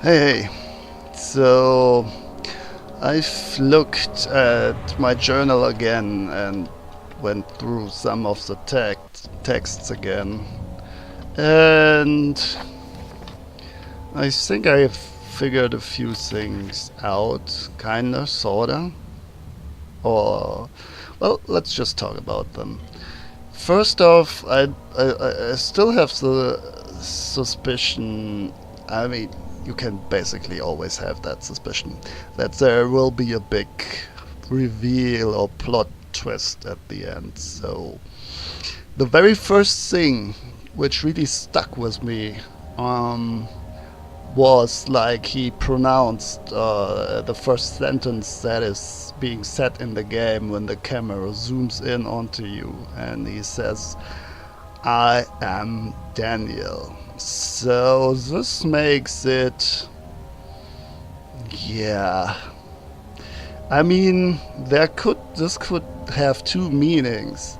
Hey, so I've looked at my journal again and went through some of the texts again, and I think I've figured a few things out, kinda, sorta, or well, let's just talk about them. First off, I still have the suspicion. I mean, you can basically always have that suspicion that there will be a big reveal or plot twist at the end. So, the very first thing which really stuck with me um, was like he pronounced the first sentence that is being said in the game when the camera zooms in onto you, and he says, I am Daniel. So this makes it, yeah. I mean, this could have two meanings.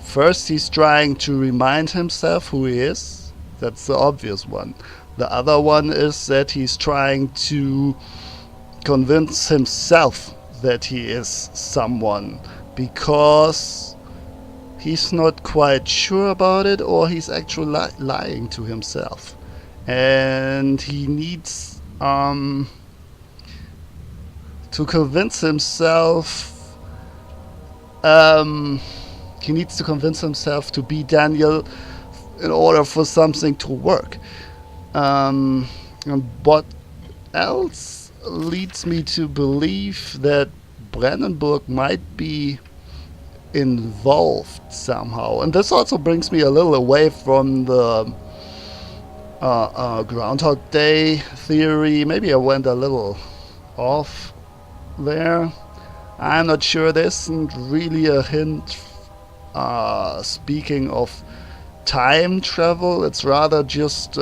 First, he's trying to remind himself who he is. That's the obvious one. The other one is that he's trying to convince himself that he is someone because he's not quite sure about it, or he's actually lying to himself. And he needs to convince himself. He needs to convince himself to be Daniel in order for something to work. And what else leads me to believe that Brandenburg might be involved somehow. And this also brings me a little away from the Groundhog Day theory. Maybe I went a little off there. I'm not sure. There isn't really a hint speaking of time travel. It's rather just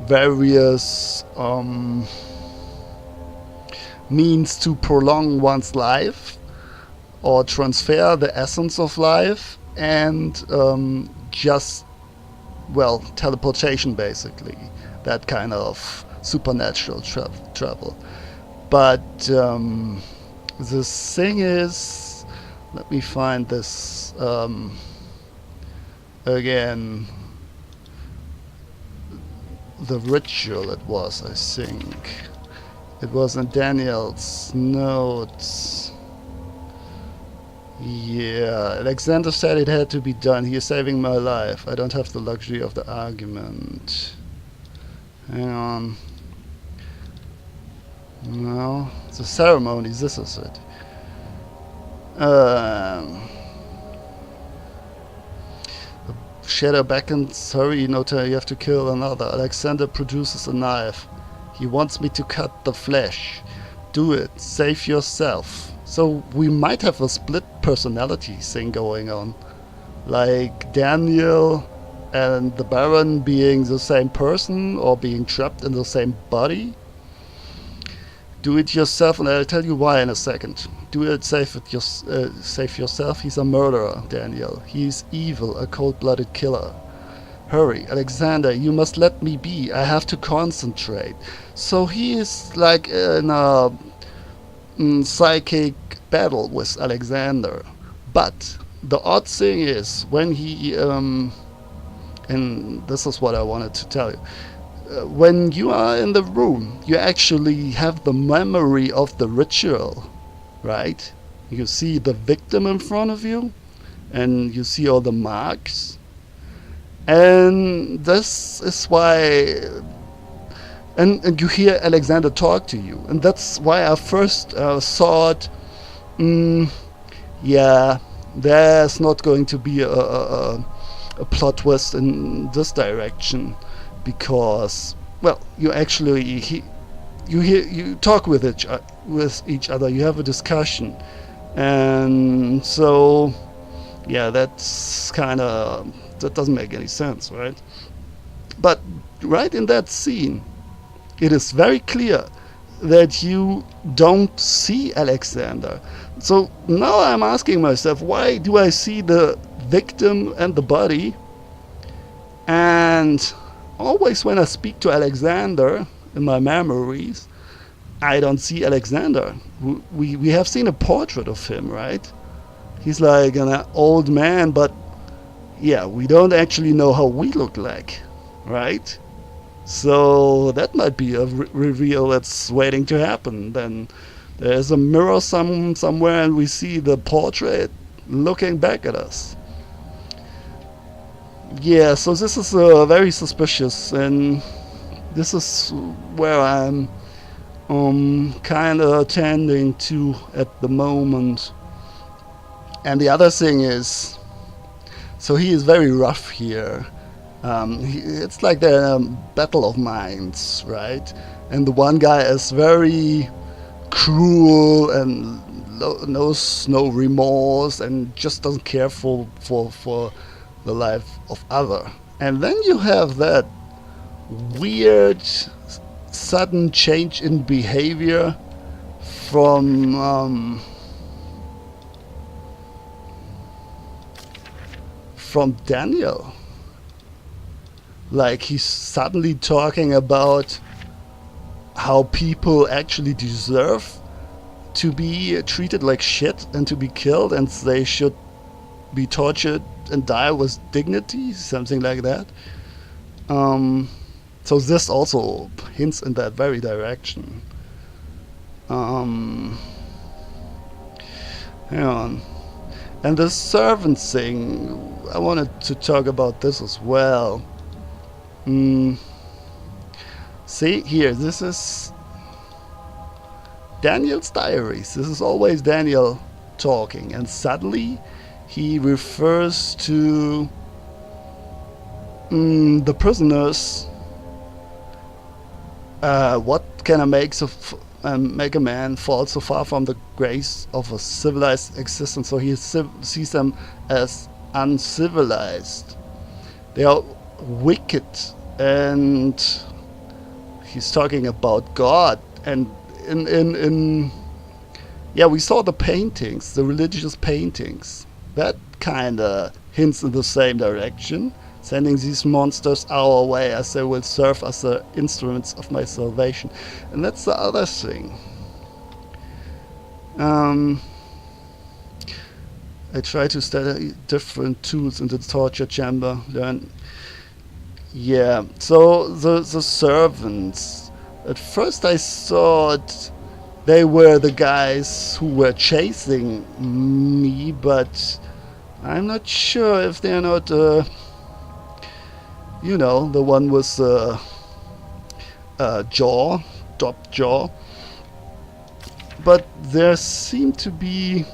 various means to prolong one's life or transfer the essence of life, and just, well, teleportation basically, that kind of supernatural travel. But the thing is, let me find this again. The ritual it was, I think. It was in Daniel's notes. Yeah, Alexander said it had to be done. He is saving my life. I don't have the luxury of the argument. Hang on. No, the ceremony, this is it. Shadow beckons, hurry, Nota, you have to kill another. Alexander produces a knife. He wants me to cut the flesh. Do it, save yourself. So we might have a split personality thing going on. Like Daniel and the Baron being the same person or being trapped in the same body. Do it yourself, and I'll tell you why in a second. Do it, save yourself. He's a murderer, Daniel. He's evil, a cold-blooded killer. Hurry, Alexander, you must let me be. I have to concentrate. So he is like in a psychic battle with Alexander. But the odd thing is, when he, and this is what I wanted to tell you, when you are in the room, you actually have the memory of the ritual, right? You see the victim in front of you, and you see all the marks. And this is why, and you hear Alexander talk to you. And that's why I first thought, yeah, there's not going to be a plot twist in this direction. Because, well, you actually you talk with each other, you have a discussion, and so yeah, that doesn't make any sense, right? But right in that scene, it is very clear that you don't see Alexander. So now I'm asking myself, why do I see the victim and the body, and always when I speak to Alexander, in my memories, I don't see Alexander. We have seen a portrait of him, right? He's like an old man, but yeah, we don't actually know how we look like, right? So that might be a reveal that's waiting to happen. Then there's a mirror somewhere, and we see the portrait looking back at us. Yeah, so this is very suspicious, and this is where I'm kind of tending to at the moment. And the other thing is, so he is very rough here. It's like the battle of minds, right? And the one guy is very cruel and knows no remorse and just doesn't care for the life of other. And then you have that weird sudden change in behavior from Daniel. Like he's suddenly talking about how people actually deserve to be treated like shit and to be killed, and they should be tortured and die with dignity, something like that. So this also hints in that very direction. Hang on. And the servant thing, I wanted to talk about this as well. See, here, this is Daniel's diaries. This is always Daniel talking, and suddenly he refers to the prisoners. What can I make make a man fall so far from the grace of a civilized existence? So he sees them as uncivilized. They are wicked, and he's talking about God. And in yeah, we saw the paintings, the religious paintings. That kind of hints in the same direction, sending these monsters our way as they will serve as the instruments of my salvation. And that's the other thing. I try to study different tools in the torture chamber. Yeah, so the servants. At first I thought they were the guys who were chasing me, but I'm not sure if they're not, the one with top jaw. But there seem to be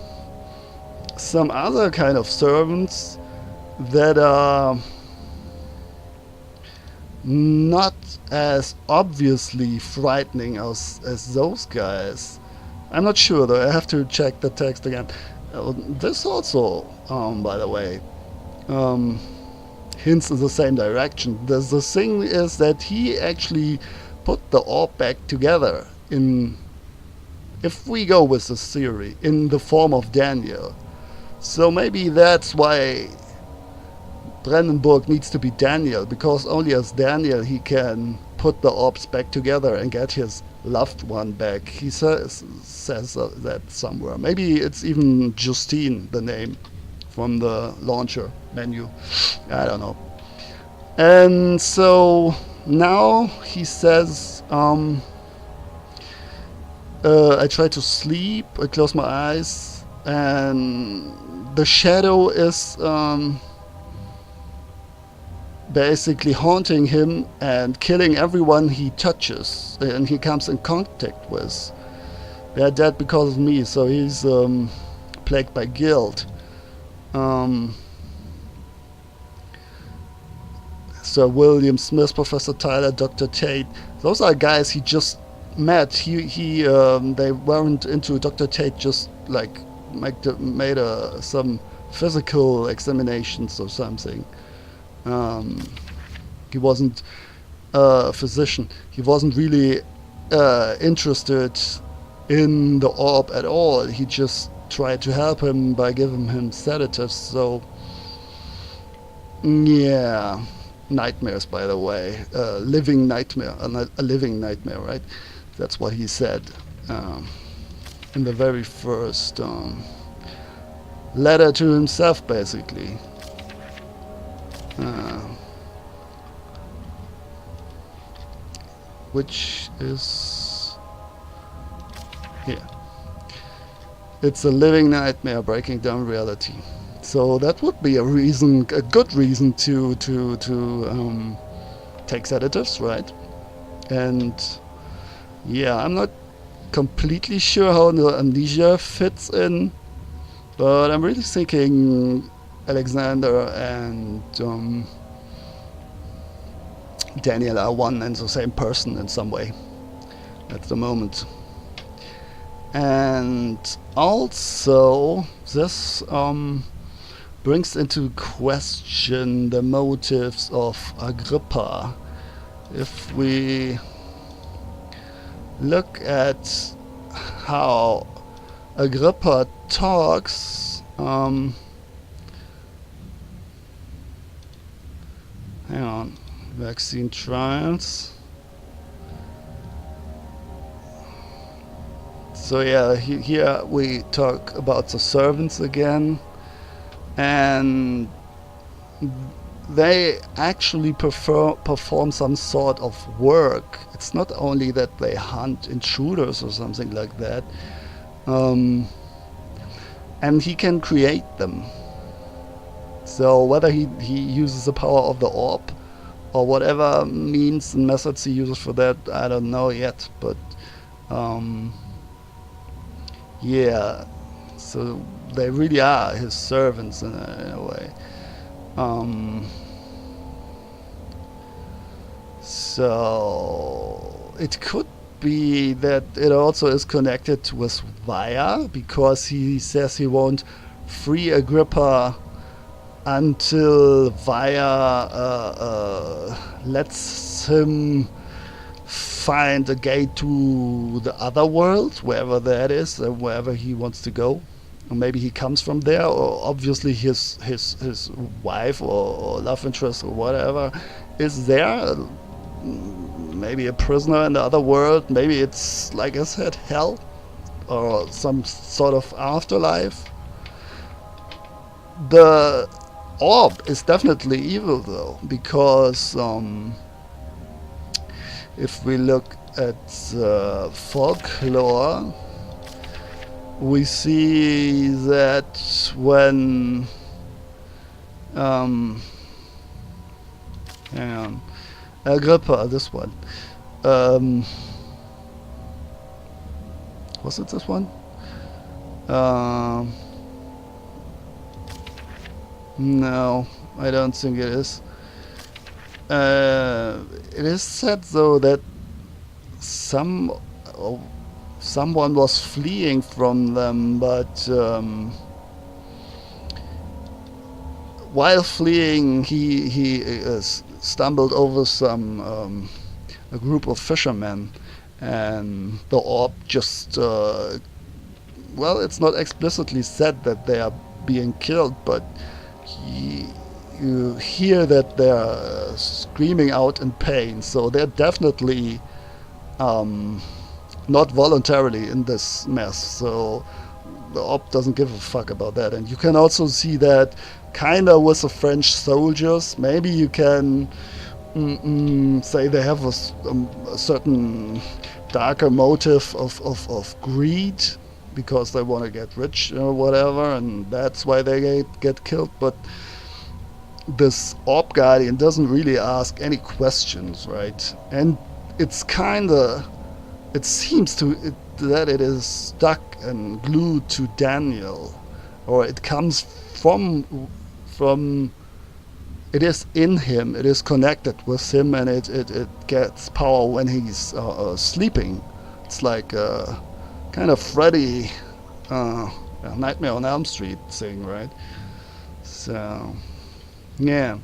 some other kind of servants that are not as obviously frightening as those guys. I'm not sure though, I have to check the text again. This also, by the way, hints in the same direction. The thing is that he actually put the orb back together if we go with this theory, in the form of Daniel. So maybe that's why Brandenburg needs to be Daniel, because only as Daniel he can put the orbs back together and get his loved one back. He says that somewhere. Maybe it's even Justine, the name from the launcher menu. I don't know. And so now he says, I try to sleep, I close my eyes, and the shadow is basically haunting him and killing everyone he touches and he comes in contact with. They are dead because of me, so he's plagued by guilt. Sir William Smith, Professor Tyler, Dr. Tate, those are guys he just met. They weren't into Dr. Tate, just like made some physical examinations or something. He wasn't a physician. He wasn't really interested in the orb at all. He just tried to help him by giving him sedatives. So yeah, nightmares, by the way. Living nightmare, a living nightmare, right? That's what he said um, in the very first letter to himself, basically. Uh, which is here. It's a living nightmare breaking down reality. So that would be a good reason to take sedatives, right? And yeah, I'm not completely sure how the amnesia fits in, but I'm really thinking Alexander and Daniel are one and the same person in some way at the moment. And also, this brings into question the motives of Agrippa. If we look at how Agrippa talks, hang on, vaccine trials. So yeah, here we talk about the servants again, and they actually perform some sort of work. It's not only that they hunt intruders or something like that, and he can create them. So whether he uses the power of the orb or whatever means and methods he uses for that, I don't know yet, but yeah, so they really are his servants in a way. So it could be that it also is connected with Vaya, because he says he won't free Agrippa until Vaya lets him find a gate to the other world, wherever that is, wherever he wants to go. Or maybe he comes from there, or obviously his wife or love interest or whatever is there. Maybe a prisoner in the other world. Maybe it's, like I said, hell or some sort of afterlife. The orb is definitely evil, though, because if we look at folklore, we see that when hang on, Agrippa, this one, was it this one? No, I don't think it is. It is said, though, that someone was fleeing from them, but while fleeing, he stumbled over a group of fishermen, and the orb just well, it's not explicitly said that they are being killed, but you hear that they're screaming out in pain, so they're definitely not voluntarily in this mess. So the orb doesn't give a fuck about that. And you can also see that kinda with the French soldiers. Maybe you can say they have a certain darker motive of greed, because they want to get rich or whatever, and that's why they get killed. But this orb guardian doesn't really ask any questions, right? And it's kinda, it seems that it is stuck and glued to Daniel, or it comes from it is in him, it is connected with him, and it gets power when he's sleeping. It's like a kind of Freddy Nightmare on Elm Street thing, right? So yeah,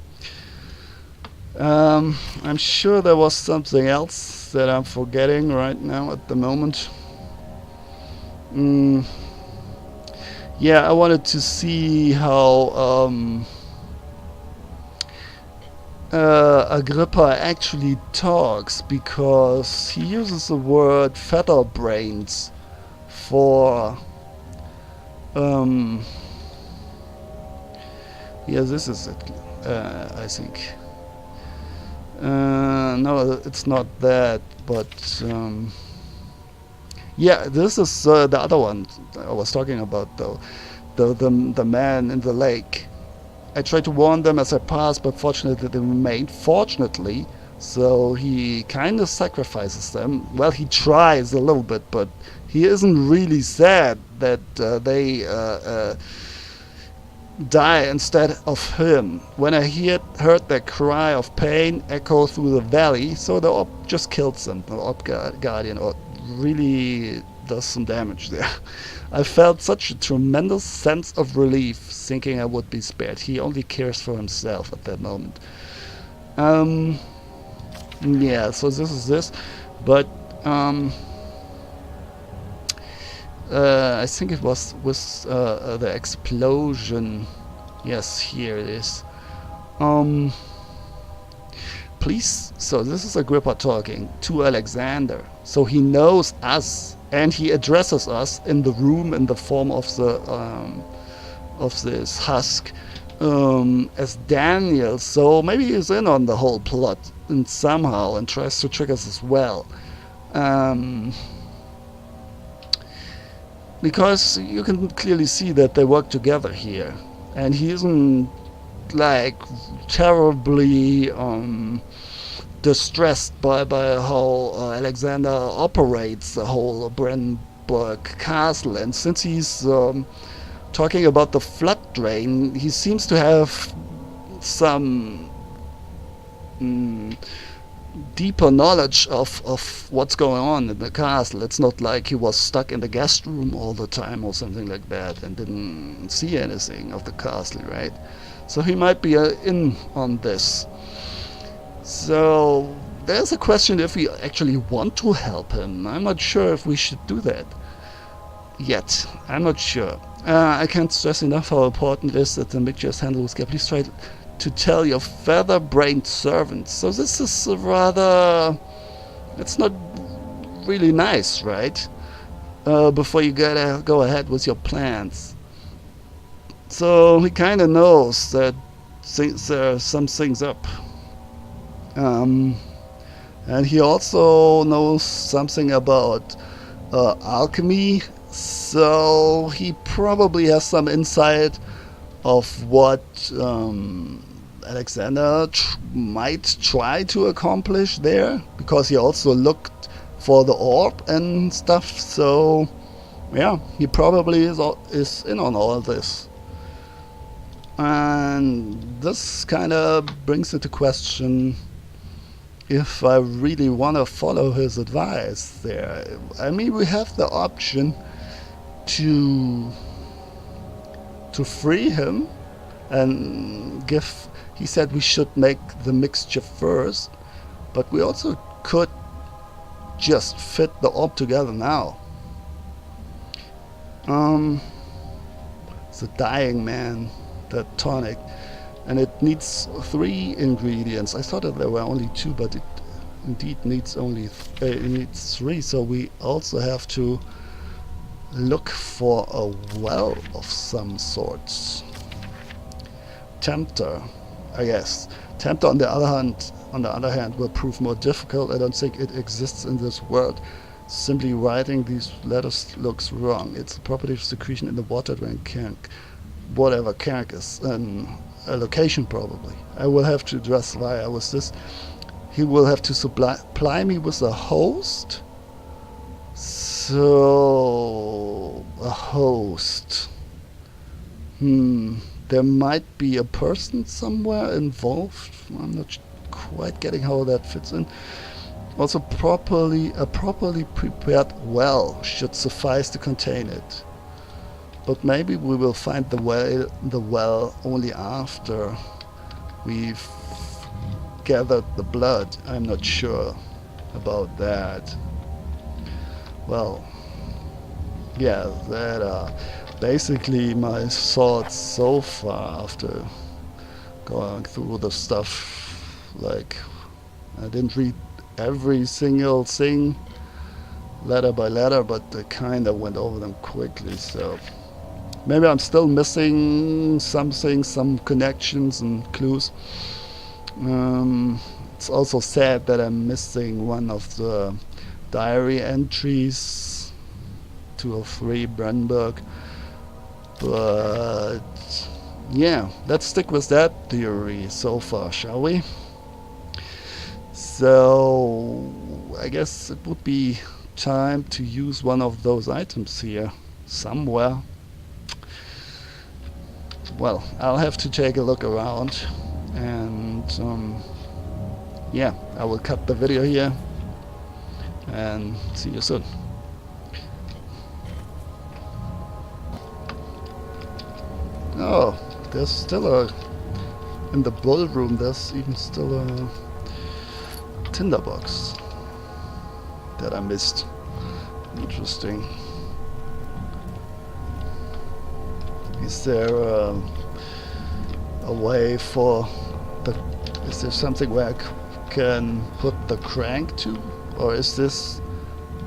I'm sure there was something else that I'm forgetting right now at the moment. Yeah, I wanted to see how Agrippa actually talks because he uses the word feather brains for um yeah, this is it. I think no, it's not that, but yeah, this is the other one I was talking about, though. The man in the lake. I tried to warn them as I passed, but fortunately they remained. Fortunately, so he kind of sacrifices them. Well, he tries a little bit, but he isn't really sad that they die instead of him. When I heard their cry of pain echo through the valley, so the orb just kills them. The orb guardian or really does some damage there. I felt such a tremendous sense of relief, thinking I would be spared. He only cares for himself at that moment. Um, yeah, so this is this, but I think it was with the explosion. Yes, here it is. Um, Please, so this is Agrippa talking to Alexander. So he knows us, and he addresses us in the room in the form of this husk as Daniel. So maybe he's in on the whole plot and somehow and tries to trick us as well. Because you can clearly see that they work together here, and he isn't like terribly distressed by how Alexander operates the whole Brandenburg castle. And since he's talking about the flood drain, he seems to have some deeper knowledge of what's going on in the castle. It's not like he was stuck in the guest room all the time or something like that and didn't see anything of the castle, right? So he might be in on this. So there's a question if we actually want to help him. I'm not sure if we should do that yet. I'm not sure. I can't stress enough how important it is that the mixture is handled with care. Please try to tell your feather-brained servants. So this is rather... It's not really nice, right? Before you gotta go ahead with your plans. So he kind of knows that there are some things up. And he also knows something about alchemy, so he probably has some insight of what Alexander might try to accomplish there, because he also looked for the orb and stuff. So yeah, he probably is in on all this. And this kind of brings into question if I really want to follow his advice there. I mean, we have the option to free him and give... He said we should make the mixture first, but we also could just fit the orb together now. It's a dying man, the tonic, and it needs 3 ingredients. I thought that there were only 2, but it indeed needs only it needs 3. So we also have to look for a well of some sorts. Tempter, I guess. Tempter, on the other hand, will prove more difficult. I don't think it exists in this world. Simply writing these letters looks wrong. It's a property of secretion in the water drain Kernk. Whatever Kernk is, a location probably. I will have to address via with this. He will have to supply me with a host. So a host. There might be a person somewhere involved. I'm not quite getting how that fits in. Also, a properly prepared well should suffice to contain it. But maybe we will find the well only after we've gathered the blood. I'm not sure about that. Well, yeah, that are basically my thoughts so far after going through the stuff Like, I didn't read every single thing letter by letter, but I kind of went over them quickly, so maybe I'm still missing something, some connections and clues. It's also sad that I'm missing one of the diary entries, 203 Brandenburg, but yeah, let's stick with that theory so far, shall we? So I guess it would be time to use one of those items here somewhere. Well, I'll have to take a look around, and yeah, I will cut the video here and see you soon. Oh, there's still in the ballroom there's even still a tinderbox that I missed. Interesting. Is there a way for the... Is there something where I can put the crank to? Or is this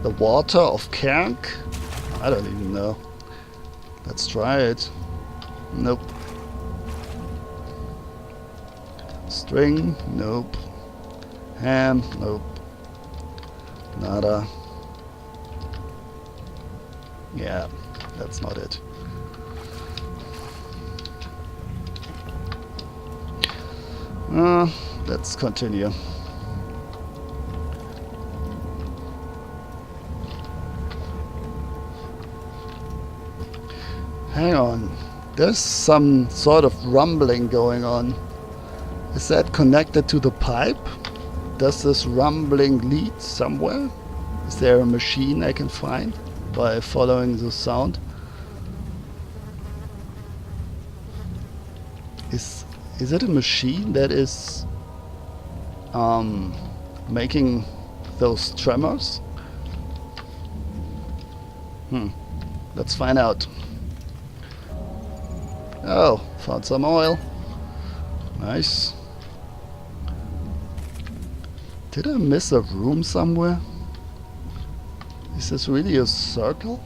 the water of crank? I don't even know. Let's try it. Nope. String? Nope. Ham? Nope. Nada. Yeah, that's not it. Let's continue. Hang on. There's some sort of rumbling going on. Is that connected to the pipe? Does this rumbling lead somewhere? Is there a machine I can find by following the sound? Is it a machine that is making those tremors? Let's find out. Oh, found some oil. Nice. Did I miss a room somewhere? Is this really a circle?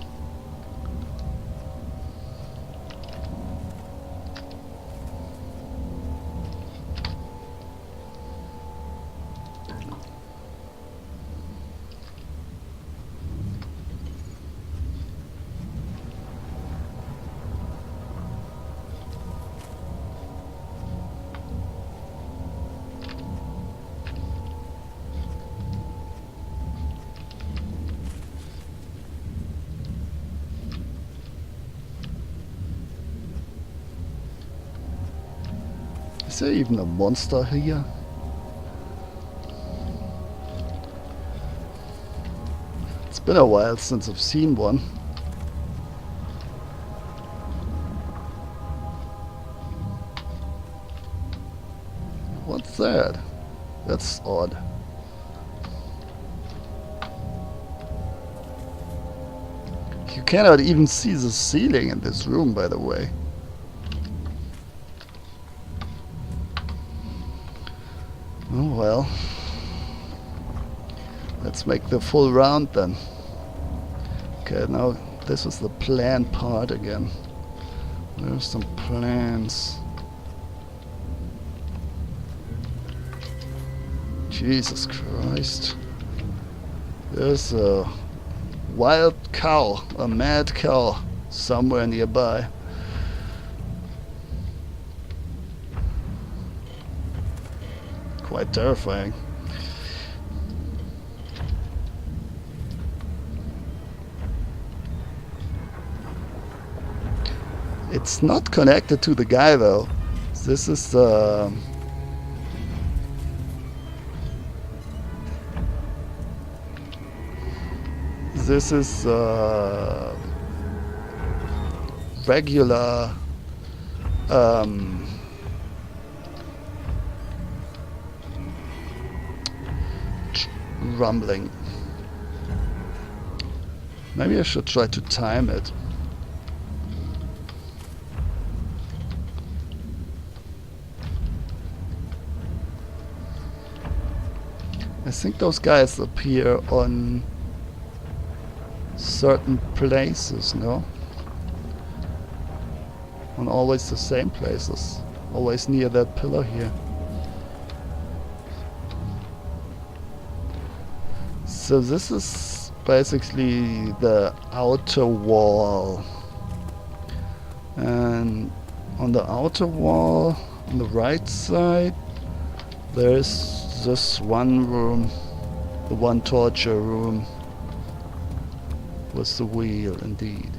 Is there even a monster here? It's been a while since I've seen one. What's that? That's odd. You cannot even see the ceiling in this room, by the way. Oh well. Let's make the full round then. Okay, now this is the plan part again. There's some plans. Jesus Christ. There's a wild cow, a mad cow, somewhere nearby. Quite terrifying. It's not connected to the guy though. This is regular rumbling. Maybe I should try to time it. I think those guys appear on certain places, no? On always the same places. Always near that pillar here. So this is basically the outer wall. And on the outer wall, on the right side, there's this one room. The one torture room. With the wheel, indeed.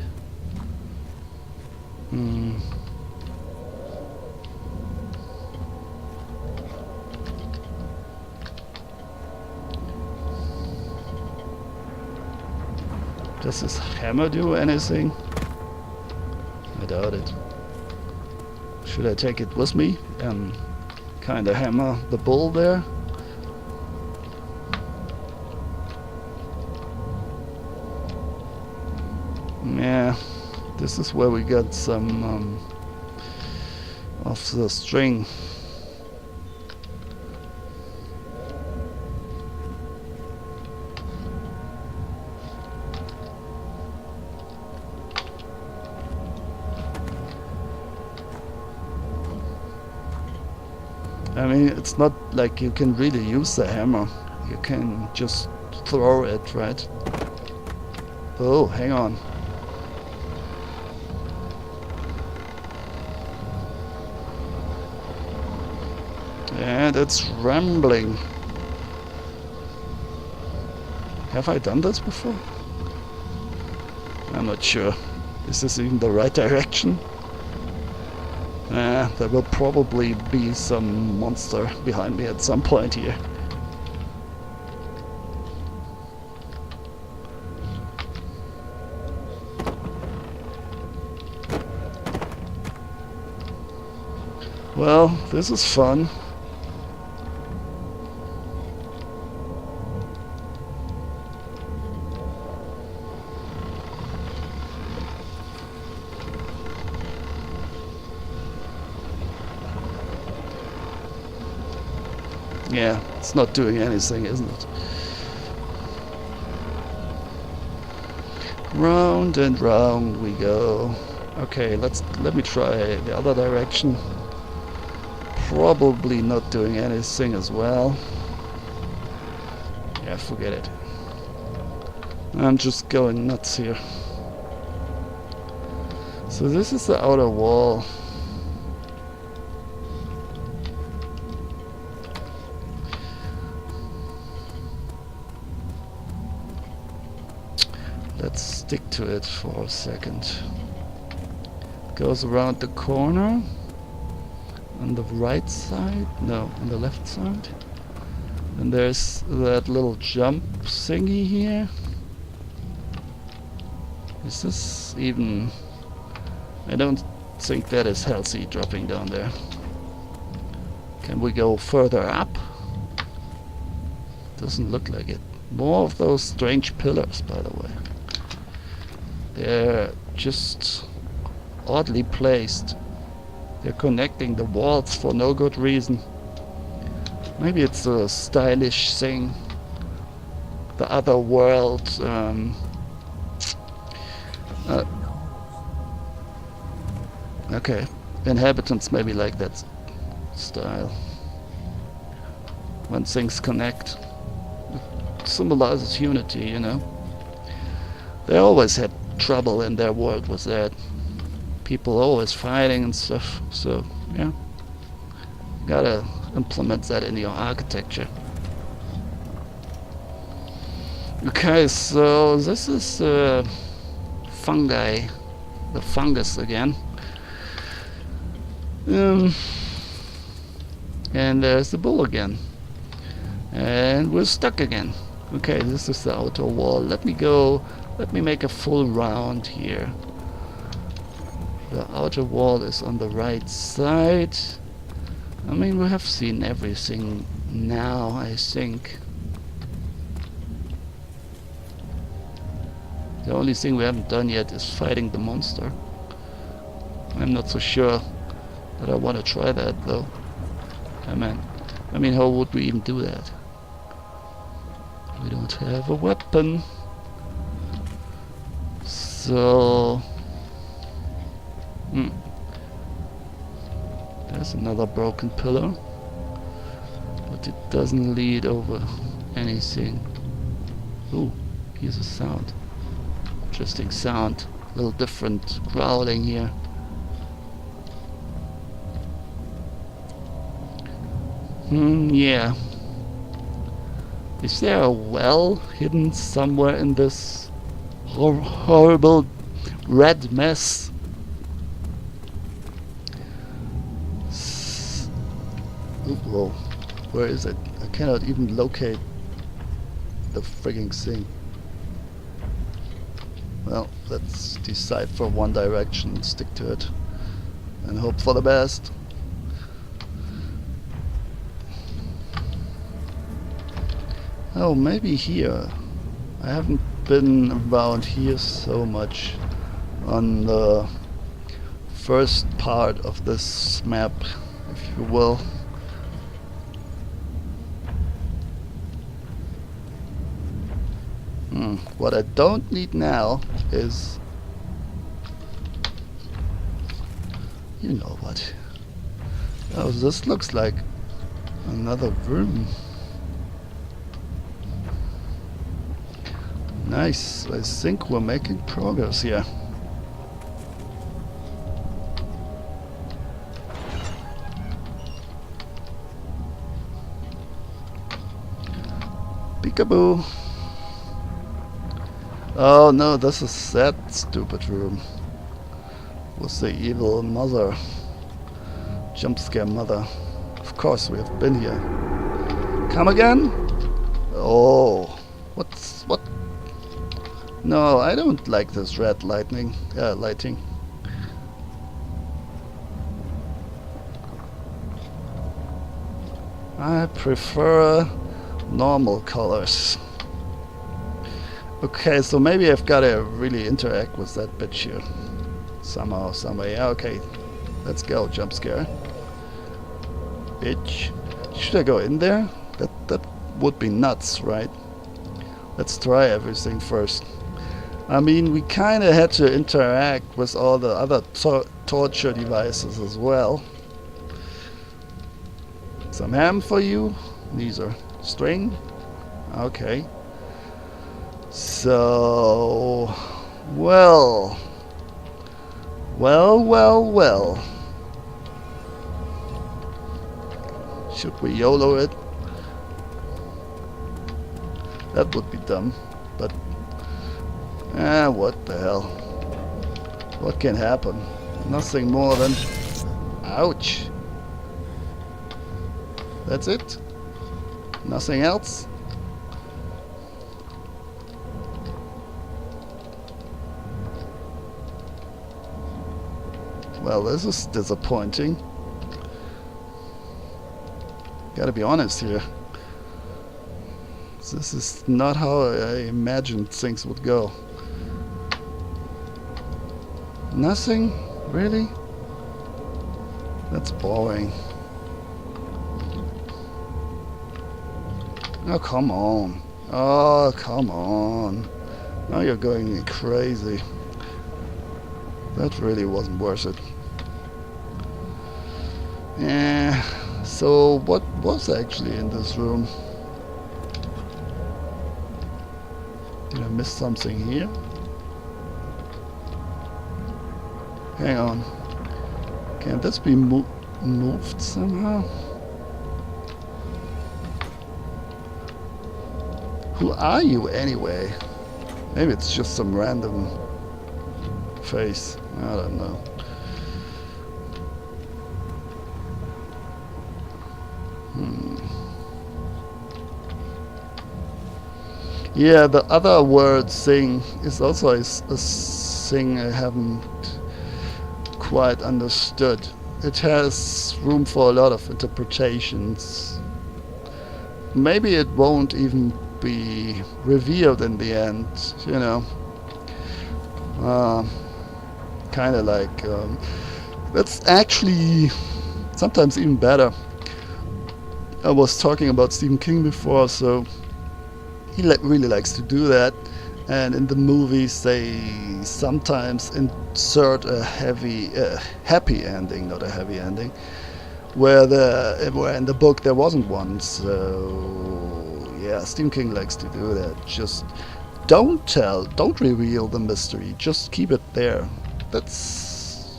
Does this hammer do anything? I doubt it. Should I take it with me and kinda hammer the bull there? Yeah, this is where we got some of the string. I mean, it's not like you can really use the hammer. You can just throw it, right? Oh, hang on. And it's rambling. Have I done this before? I'm not sure. Is this even the right direction? There will probably be some monster behind me at some point here. Well, this is fun. Yeah, it's not doing anything, isn't it? Round and round we go. Okay, let me try the other direction. Probably not doing anything as well. Yeah, forget it. I'm just going nuts here. So this is the outer wall. Let's stick to it for a second. Goes around the corner. On the right side? No, on the left side. And there's that little jump thingy here. Is this even... I don't think that is healthy, dropping down there. Can we go further up? Doesn't look like it. More of those strange pillars, by the way. They're just oddly placed. They're connecting the walls for no good reason. Maybe it's a stylish thing. The other world. Okay, inhabitants maybe like that style. When things connect, it symbolizes unity, you know. They always had trouble in their world with that. People always fighting and stuff, so yeah, gotta implement that in your architecture. Okay, so this is fungi, the fungus again, and there's the bull again, and we're stuck again. Okay, this is the outer wall. Let me make a full round here. The outer wall is on the right side. I mean, we have seen everything now, I think. The only thing we haven't done yet is fighting the monster. I'm not so sure that I want to try that, though. I mean, how would we even do that? We don't have a weapon. So... There's another broken pillar. But it doesn't lead over anything. Ooh, here's a sound. Interesting sound. A little different growling here. Yeah. Is there a well hidden somewhere in this horrible red mess? Whoa. Where is it? I cannot even locate the frigging thing. Well, let's decide for one direction and stick to it. And hope for the best. Oh, maybe here. I haven't been around here so much on the first part of this map, if you will. What I don't need now is... You know what? Oh, this looks like another room. Nice. I think we're making progress here. Peekaboo. Oh no, this is that stupid room. With the evil mother. Jump scare mother. Of course we have been here. Come again? Oh. What? No, I don't like this red lighting. I prefer normal colors. Okay, so maybe I've gotta really interact with that bitch here. Somehow, someway. Yeah, okay. Let's go, jump scare. Bitch. Should I go in there? That would be nuts, right? Let's try everything first. I mean, we kinda had to interact with all the other torture devices as well. Some ham for you. These are string. Okay. So... Well... Should we YOLO it? That would be dumb, but... what the hell? What can happen? Nothing more than... Ouch! That's it? Nothing else? Well, this is disappointing. Gotta be honest here. This is not how I imagined things would go. Nothing? Really? That's boring. Oh, come on. Oh, come on. Now you're going me crazy. That really wasn't worth it. Yeah. So what was actually in this room? Did I miss something here? Hang on. Can this be moved somehow? Who are you anyway? Maybe it's just some random face. I don't know. Yeah, the other word thing is also a thing I haven't quite understood. It has room for a lot of interpretations. Maybe it won't even be revealed in the end, you know. Kind of like... that's actually sometimes even better. I was talking about Stephen King before, so He really likes to do that, and in the movies they sometimes insert a happy ending, not a heavy ending, where in the book there wasn't one. So yeah, Stephen King likes to do that. Just don't reveal the mystery. Just keep it there. That's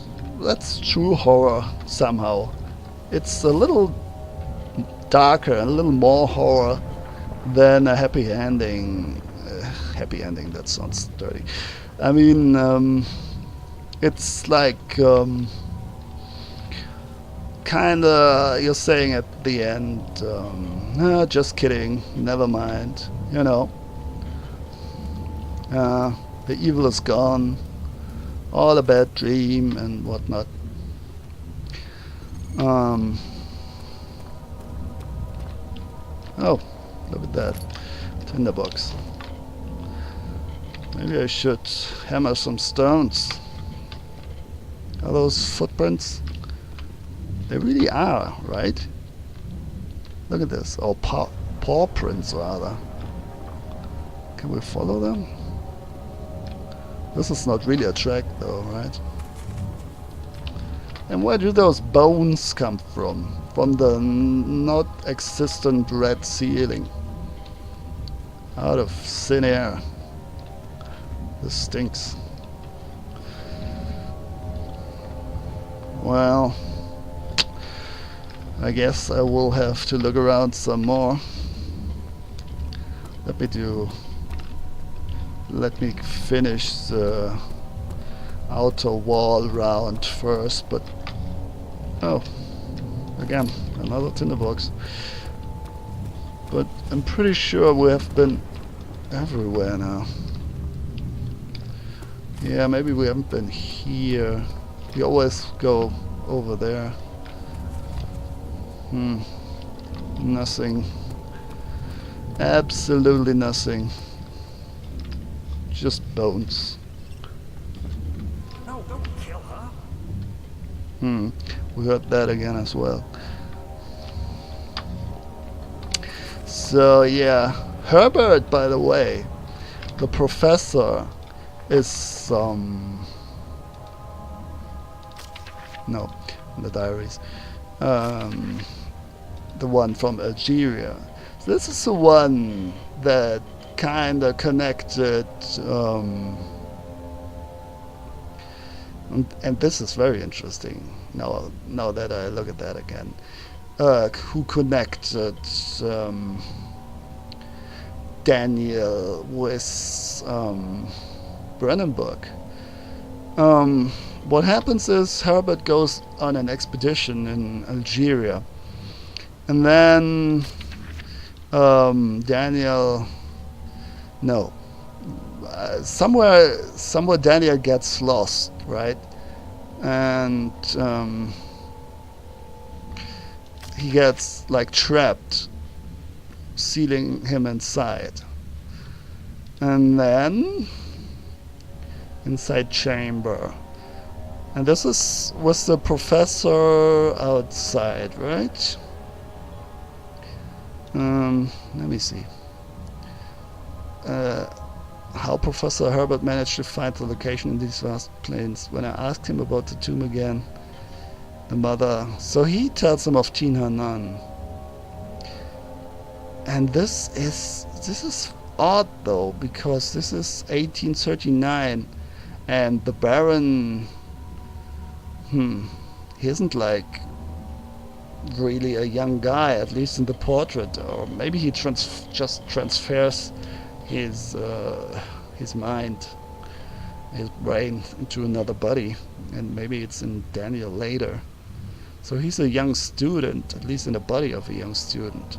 true horror somehow. It's a little darker and a little more horror than a happy ending. Happy ending, that sounds dirty. I mean, it's like kinda you're saying at the end, just kidding, never mind, you know, the evil is gone, all a bad dream and whatnot. Um, oh, look at that tinderbox. Maybe I should hammer some stones. Are those footprints? They really are, right? Look at this. Or paw prints, rather. Can we follow them? This is not really a track, though, right? And where do those bones come from? From the not existent red ceiling. Out of thin air. This stinks. Well, I guess I will have to look around some more. Let me finish the outer wall round first, but oh, again, another tinderbox. But I'm pretty sure we have been everywhere now. Yeah, maybe we haven't been here. We always go over there. Nothing. Absolutely nothing. Just bones. No, don't kill her. We heard that again as well. So yeah, Herbert, by the way, the professor is no, in the diaries, the one from Algeria. So this is the one that kind of connected, and this is very interesting. Now that I look at that again, who connected Daniel with Brandenburg. What happens is Herbert goes on an expedition in Algeria, and then Daniel, no, somewhere Daniel gets lost, right? And he gets like trapped, sealing him inside. And then inside chamber. And this was the professor outside, right? Let me see. How Professor Herbert managed to find the location in these vast plains. When I asked him about the tomb again, the mother. So he tells him of Tin Hanan. And this is odd though, because this is 1839, and the Baron, he isn't like really a young guy, at least in the portrait, or maybe he just transfers his mind, his brain into another body, and maybe it's in Daniel later. So he's a young student, at least in the body of a young student.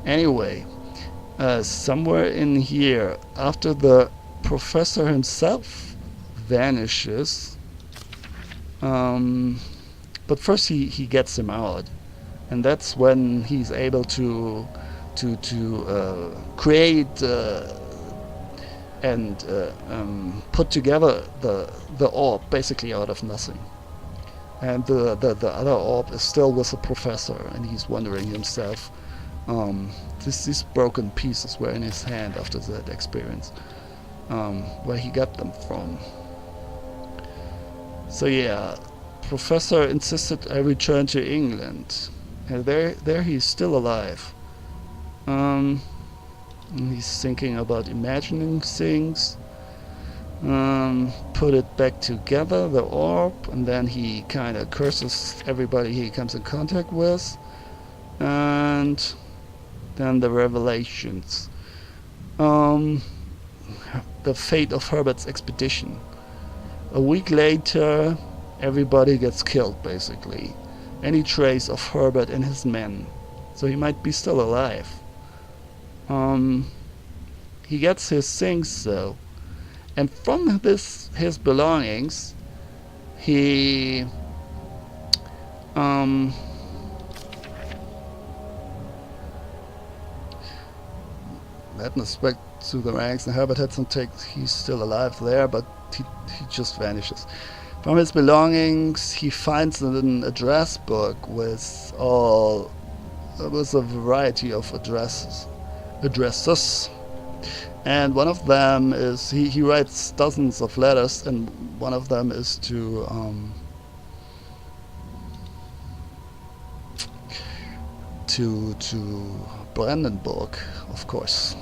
Anyway, somewhere in here, after the professor himself vanishes, but first he gets him out, and that's when he's able to create and put together the orb basically out of nothing. and the other orb is still with the professor, and he's wondering himself. These broken pieces were in his hand after that experience, where he got them from. So yeah, Professor insisted I return to England. And there he's still alive. And he's thinking about imagining things. Put it back together, the orb, and then he kind of curses everybody he comes in contact with. And then the revelations. The fate of Herbert's expedition. A week later, everybody gets killed, basically. Any trace of Herbert and his men. So he might be still alive. He gets his things, though. And from his belongings, he... Madness back to the ranks, and Herbert Hudson takes... He's still alive there, but he just vanishes. From his belongings, he finds an address book with a variety of addresses, and one of them is he writes dozens of letters, and one of them is to Brandenburg, of course.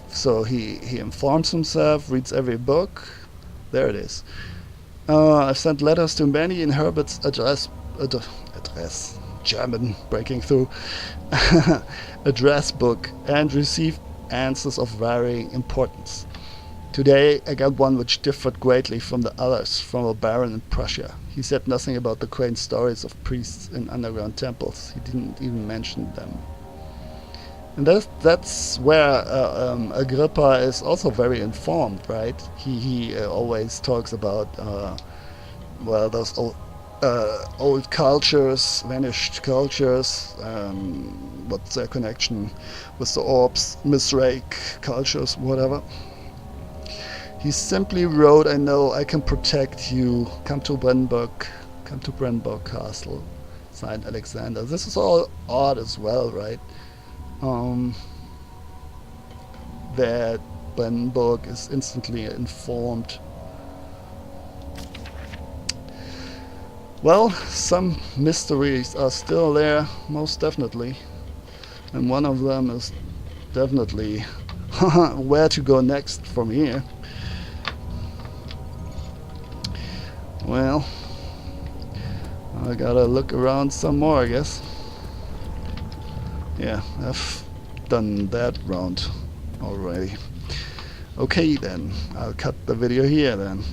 So he informs himself, reads every book. There it is. I've sent letters to many in Herbert's address, German breaking through, address book, and received answers of varying importance. Today I got one which differed greatly from the others, from a baron in Prussia. He said nothing about the quaint stories of priests in underground temples. He didn't even mention them. And that's where Agrippa is also very informed, right? He always talks about those old cultures, vanished cultures, what's their connection with the orbs, Mithraic cultures, whatever. He simply wrote, I know I can protect you, come to Brandenburg Castle, signed Alexander. This is all odd as well, right? That Brandenburg is instantly informed. Well, some mysteries are still there, most definitely. And one of them is definitely where to go next from here. Well, I gotta look around some more, I guess. Yeah, I've done that round already. Okay then, I'll cut the video here then.